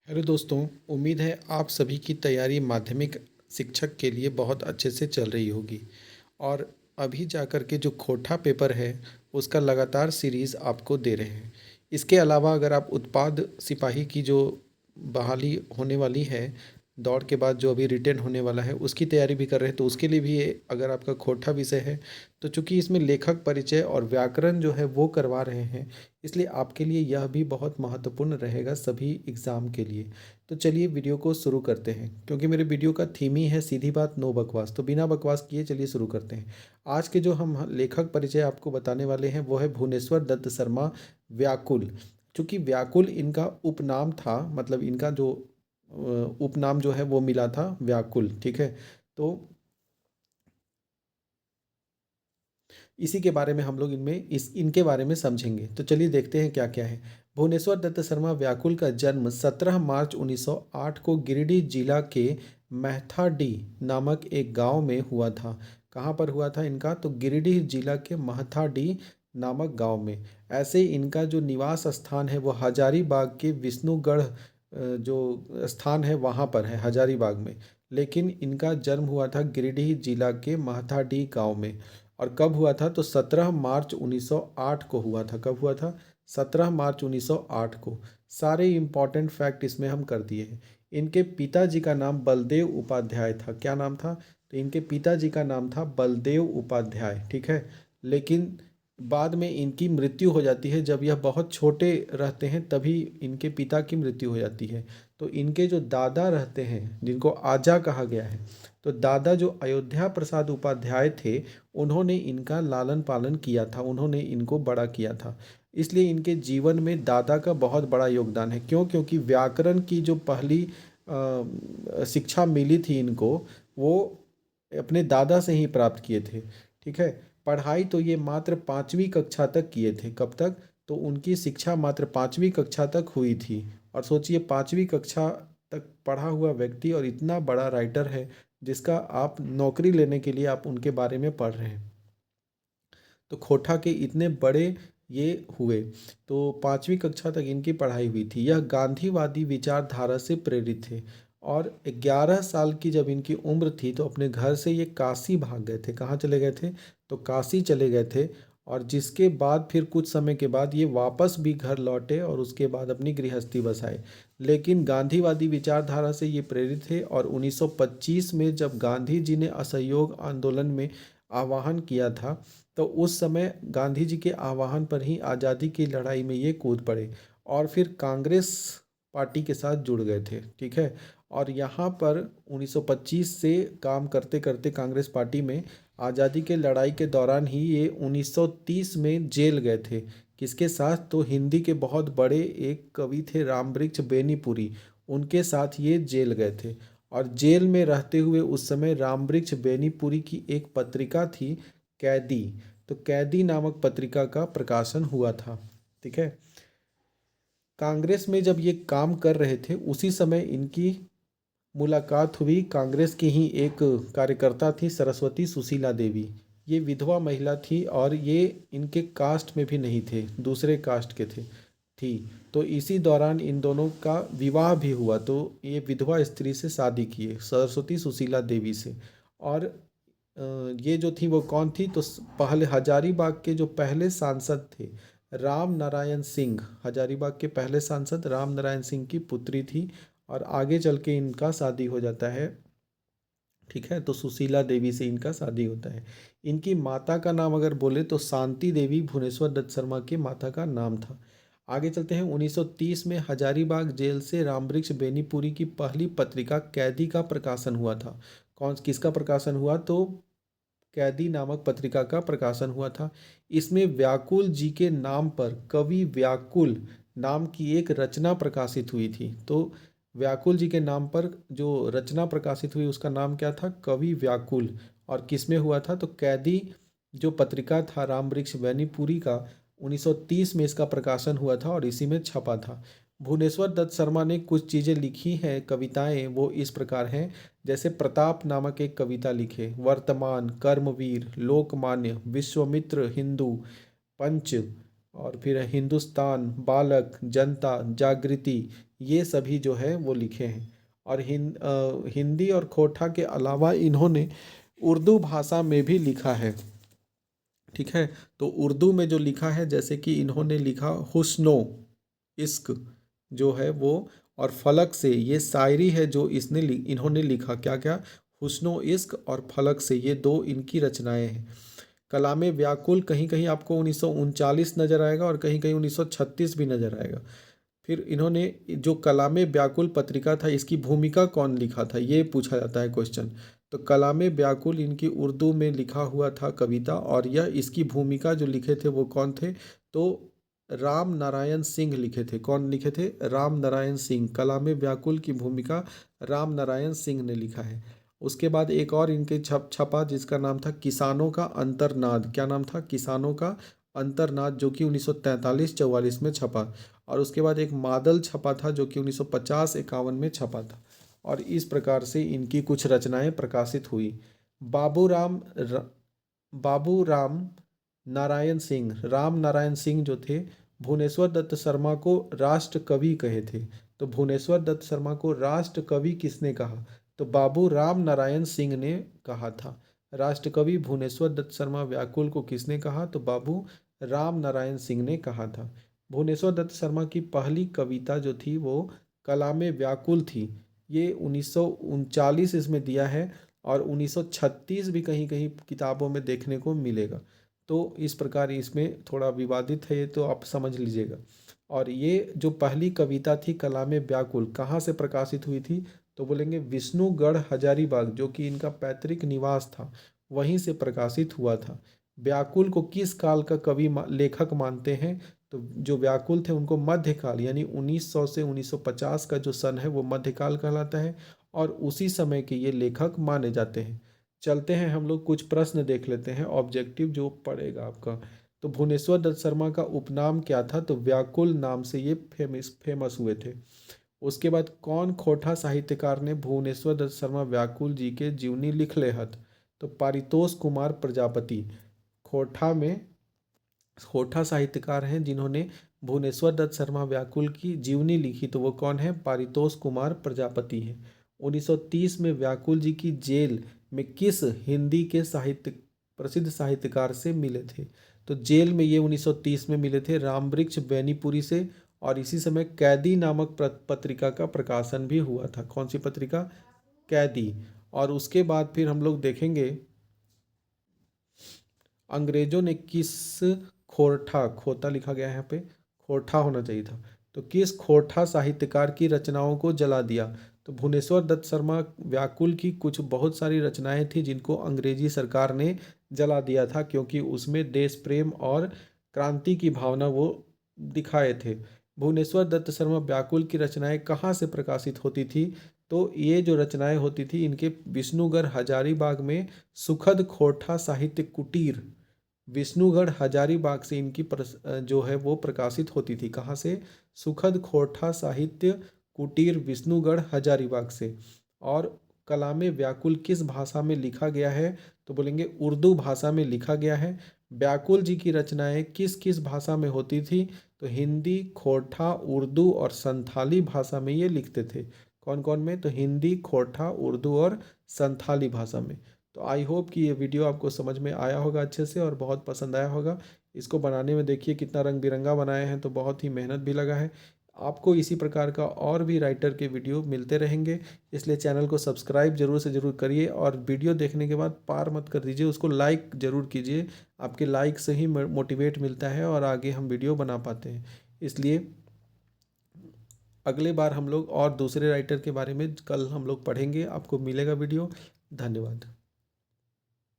Hello दोस्तों। उम्मीद है आप सभी की तैयारी माध्यमिक शिक्षक के लिए बहुत अच्छे से चल रही होगी। और अभी जाकर के जो खोटा पेपर है उसका लगातार सीरीज़ आपको दे रहे हैं। इसके अलावा अगर आप उत्पाद सिपाही की जो बहाली होने वाली है, दौड़ के बाद जो अभी रिटेन होने वाला है, उसकी तैयारी भी कर रहे हैं, तो उसके लिए भी ये अगर आपका खोटा विषय है तो चूंकि इसमें लेखक परिचय और व्याकरण जो है वो करवा रहे हैं, इसलिए आपके लिए यह भी बहुत महत्वपूर्ण रहेगा सभी एग्ज़ाम के लिए। तो चलिए वीडियो को शुरू करते हैं, क्योंकि मेरे वीडियो का थीम ही है सीधी बात नो बकवास। तो बिना बकवास किए चलिए शुरू करते हैं। आज के जो हम लेखक परिचय आपको बताने वाले हैं वो है भुवनेश्वर दत्त शर्मा व्याकुल। चूँकि व्याकुल इनका उपनाम था, मतलब इनका जो उपनाम जो है वो मिला था व्याकुल, ठीक है। तो इसी के बारे में हम लोग इनके बारे में समझेंगे। तो चलिए देखते हैं क्या क्या है। भुवनेश्वर दत्त शर्मा व्याकुल का जन्म 17 मार्च 1908 को गिरिडीह जिला के महथाडी नामक एक गांव में हुआ था। कहाँ पर हुआ था इनका? तो गिरिडीह जिला के महथाडी नामक गांव में। ऐसे इनका जो निवास स्थान है वो हजारीबाग के विष्णुगढ़ जो स्थान है वहाँ पर है, हजारीबाग में। लेकिन इनका जन्म हुआ था गिरिडीह जिला के महथाडी गांव में। और कब हुआ था? तो 17 मार्च 1908 को हुआ था। कब हुआ था? 17 मार्च 1908 को। सारे इम्पॉर्टेंट फैक्ट इसमें हम कर दिए हैं। इनके पिताजी का नाम बलदेव उपाध्याय था। क्या नाम था? तो इनके पिताजी का नाम था बलदेव उपाध्याय, ठीक है। लेकिन बाद में इनकी मृत्यु हो जाती है, जब यह बहुत छोटे रहते हैं तभी इनके पिता की मृत्यु हो जाती है। तो इनके जो दादा रहते हैं, जिनको आजा कहा गया है, तो दादा जो अयोध्या प्रसाद उपाध्याय थे, उन्होंने इनका लालन पालन किया था, उन्होंने इनको बड़ा किया था। इसलिए इनके जीवन में दादा का बहुत बड़ा योगदान है। क्यों? क्योंकि व्याकरण की जो पहली शिक्षा मिली थी इनको, वो अपने दादा से ही प्राप्त किए थे, ठीक है। पढ़ाई तो ये मात्र 5वीं कक्षा तक किए थे। कब तक? तो उनकी शिक्षा मात्र 5वीं कक्षा तक हुई थी। और सोचिए, 5वीं कक्षा तक पढ़ा हुआ व्यक्ति और इतना बड़ा राइटर है, जिसका आप नौकरी लेने के लिए आप उनके बारे में पढ़ रहे हैं। तो खोटा के इतने बड़े ये हुए। तो 5वीं कक्षा तक इनकी पढ़ाई हुई थी। यह गांधीवादी विचारधारा से प्रेरित थे। और 11 साल की जब इनकी उम्र थी तो अपने घर से ये काशी भाग गए थे। कहाँ चले गए थे? तो काशी चले गए थे। और जिसके बाद फिर कुछ समय के बाद ये वापस भी घर लौटे और उसके बाद अपनी गृहस्थी बसाए। लेकिन गांधीवादी विचारधारा से ये प्रेरित थे, और 1925 में जब गांधी जी ने असहयोग आंदोलन में आह्वान किया था, तो उस समय गांधी जी के आह्वान पर ही आज़ादी की लड़ाई में ये कूद पड़े और फिर कांग्रेस पार्टी के साथ जुड़ गए थे, ठीक है। और यहाँ पर 1925 से काम करते करते कांग्रेस पार्टी में आज़ादी के लड़ाई के दौरान ही ये 1930 में जेल गए थे। किसके साथ? तो हिंदी के बहुत बड़े एक कवि थे रामवृक्ष बेनीपुरी, उनके साथ ये जेल गए थे। और जेल में रहते हुए उस समय रामवृक्ष बेनीपुरी की एक पत्रिका थी, कैदी। तो कैदी नामक पत्रिका का प्रकाशन हुआ था, ठीक है। कांग्रेस में जब ये काम कर रहे थे उसी समय इनकी मुलाकात हुई कांग्रेस की ही एक कार्यकर्ता थी, सरस्वती सुशीला देवी। ये विधवा महिला थी और ये इनके कास्ट में भी नहीं थे, दूसरे कास्ट के थे थी। तो इसी दौरान इन दोनों का विवाह भी हुआ। तो ये विधवा स्त्री से शादी किए, सरस्वती सुशीला देवी से। और ये जो थी वो कौन थी? तो पहले हजारीबाग के जो पहले सांसद थे, राम नारायण सिंह, हजारीबाग के पहले सांसद राम नारायण सिंह की पुत्री थी। और आगे चल के इनका शादी हो जाता है, ठीक है। तो सुशीला देवी से इनका शादी होता है। इनकी माता का नाम अगर बोले तो शांति देवी भुवनेश्वर दत्त शर्मा की माता का नाम था। आगे चलते हैं। 1930 में हजारीबाग जेल से रामवृक्ष बेनीपुरी की पहली पत्रिका कैदी का प्रकाशन हुआ था। किसका प्रकाशन हुआ? तो कैदी नामक पत्रिका का प्रकाशन हुआ था। इसमें व्याकुल जी के नाम पर कवि व्याकुल नाम की एक रचना प्रकाशित हुई थी। तो व्याकुल जी के नाम पर जो रचना प्रकाशित हुई उसका नाम क्या था? कवि व्याकुल। और किसमें हुआ था? तो कैदी जो पत्रिका था रामवृक्ष बेनीपुरी का, 1930 में इसका प्रकाशन हुआ था और इसी में छपा था। भुवनेश्वर दत्त शर्मा ने कुछ चीज़ें लिखी हैं, कविताएं, वो इस प्रकार हैं। जैसे प्रताप नामक एक कविता लिखे, वर्तमान, कर्मवीर, लोकमान्य, विश्वामित्र, हिंदू, पंच, और फिर है हिंदुस्तान, बालक, जनता, जागृति, ये सभी जो है वो लिखे हैं। और हिंदी और खोटा के अलावा इन्होंने उर्दू भाषा में भी लिखा है। ठीक है, तो उर्दू में जो लिखा है, जैसे कि इन्होंने लिखा हुस्नो इश्क जो है वो, और फलक से, ये शायरी है जो इन्होंने लिखा। क्या क्या? हुस्नो इश्क और फलक से, ये दो इनकी रचनाएं हैं। कलामे व्याकुल कहीं कहीं आपको 1939 नजर आएगा और कहीं कहीं 1936 भी नजर आएगा। फिर इन्होंने जो कलामे व्याकुल पत्रिका था, इसकी भूमिका कौन लिखा था, ये पूछा जाता है क्वेश्चन। तो कलामे व्याकुल इनकी उर्दू में लिखा हुआ था कविता, और यह इसकी भूमिका जो लिखे थे वो कौन थे? तो राम नारायण सिंह लिखे थे। कौन लिखे थे? राम नारायण सिंह। कलामे व्याकुल की भूमिका राम नारायण सिंह ने लिखा है। उसके बाद एक और इनके छपा जिसका नाम था किसानों का अंतर्नाद। क्या नाम था? किसानों का अंतर्नाद, जो कि 1943-44 में छपा। और उसके बाद एक मादल छपा था जो कि 1950-51 में छपा था। और इस प्रकार से इनकी कुछ रचनाएं प्रकाशित हुई। बाबू राम नारायण सिंह, राम नारायण सिंह जो थे, भुवनेश्वर दत्त शर्मा को राष्ट्र कवि कहे थे। तो भुवनेश्वर दत्त शर्मा को राष्ट्र कवि किसने कहा? तो बाबू राम नारायण सिंह ने कहा था। राष्ट्र कवि भुवनेश्वर दत्त शर्मा व्याकुल को किसने कहा? तो बाबू राम नारायण सिंह ने कहा था। भुवनेश्वर दत्त शर्मा की पहली कविता जो थी वो कलामे व्याकुल थी। ये 1939 इसमें दिया है, और 1936 भी कहीं कहीं किताबों में देखने को मिलेगा। तो इस प्रकार इसमें थोड़ा विवादित है, ये तो आप समझ लीजिएगा। और ये जो पहली कविता थी कलामे व्याकुल, कहाँ से प्रकाशित हुई थी? तो बोलेंगे विष्णुगढ़ हजारीबाग, जो कि इनका पैतृक निवास था, वहीं से प्रकाशित हुआ था। व्याकुल को किस काल का लेखक मानते हैं? तो जो व्याकुल थे उनको मध्यकाल, यानी 1900 से 1950 का जो सन है वो मध्यकाल कहलाता है, और उसी समय के ये लेखक माने जाते हैं। चलते हैं हम लोग कुछ प्रश्न देख लेते हैं, ऑब्जेक्टिव जो पड़ेगा आपका। तो भुवनेश्वर दत्त शर्मा का उपनाम क्या था? तो व्याकुल नाम से ये फेमस हुए थे। उसके बाद कौन खोटा साहित्यकार ने भुवनेश्वर दत्त शर्मा व्याकुल जी के जीवनी लिख लेहत? तो पारितोष कुमार प्रजापति। खोटा में खोटा साहित्यकार हैं जिन्होंने भुवनेश्वर दत्त शर्मा व्याकुल की जीवनी लिखी, तो वो कौन है? पारितोष कुमार प्रजापति हैं। 1930 में व्याकुल जी की जेल में किस हिंदी के प्रसिद्ध साहित्यकार से मिले थे? तो जेल में ये 1930 में मिले थे रामवृक्ष बेनीपुरी से। और इसी समय कैदी नामक पत्रिका का प्रकाशन भी हुआ था। कौन सी पत्रिका? कैदी। और उसके बाद फिर हम लोग देखेंगे अंग्रेजों ने किस खोरठा, खोता लिखा गया है यहाँ पे, खोरठा होना चाहिए था, तो किस खोरठा साहित्यकार की रचनाओं को जला दिया? तो भुवनेश्वर दत्त शर्मा व्याकुल की कुछ बहुत सारी रचनाएं थी जिनको अंग्रेजी सरकार ने जला दिया था, क्योंकि उसमें देश प्रेम और क्रांति की भावना वो दिखाए थे। भुवनेश्वर दत्त शर्मा व्याकुल की रचनाएं कहाँ से प्रकाशित होती थी? तो ये जो रचनाएं होती थी इनके विष्णुगढ़ हजारीबाग में सुखद खोरठा साहित्य कुटीर, विष्णुगढ़ हजारीबाग से इनकी जो है वो प्रकाशित होती थी। कहाँ से? सुखद खोरठा साहित्य कुटीर, विष्णुगढ़ हजारीबाग से। और कलामे व्याकुल किस भाषा में लिखा गया है? तो बोलेंगे उर्दू भाषा में लिखा गया है। व्याकुल जी की रचनाएं किस किस भाषा में होती थी? तो हिंदी, खोरठा, उर्दू और संथाली भाषा में ये लिखते थे। कौन कौन में? तो हिंदी, खोरठा, उर्दू और संथाली भाषा में। तो आई होप कि ये वीडियो आपको समझ में आया होगा अच्छे से, और बहुत पसंद आया होगा। इसको बनाने में देखिए कितना रंग बिरंगा बनाए हैं, तो बहुत ही मेहनत भी लगा है। आपको इसी प्रकार का और भी राइटर के वीडियो मिलते रहेंगे, इसलिए चैनल को सब्सक्राइब जरूर से ज़रूर करिए। और वीडियो देखने के बाद पार मत कर दीजिए, उसको लाइक ज़रूर कीजिए। आपके लाइक से ही मोटिवेट मिलता है और आगे हम वीडियो बना पाते हैं। इसलिए अगले बार हम लोग और दूसरे राइटर के बारे में कल हम लोग पढ़ेंगे, आपको मिलेगा वीडियो। धन्यवाद।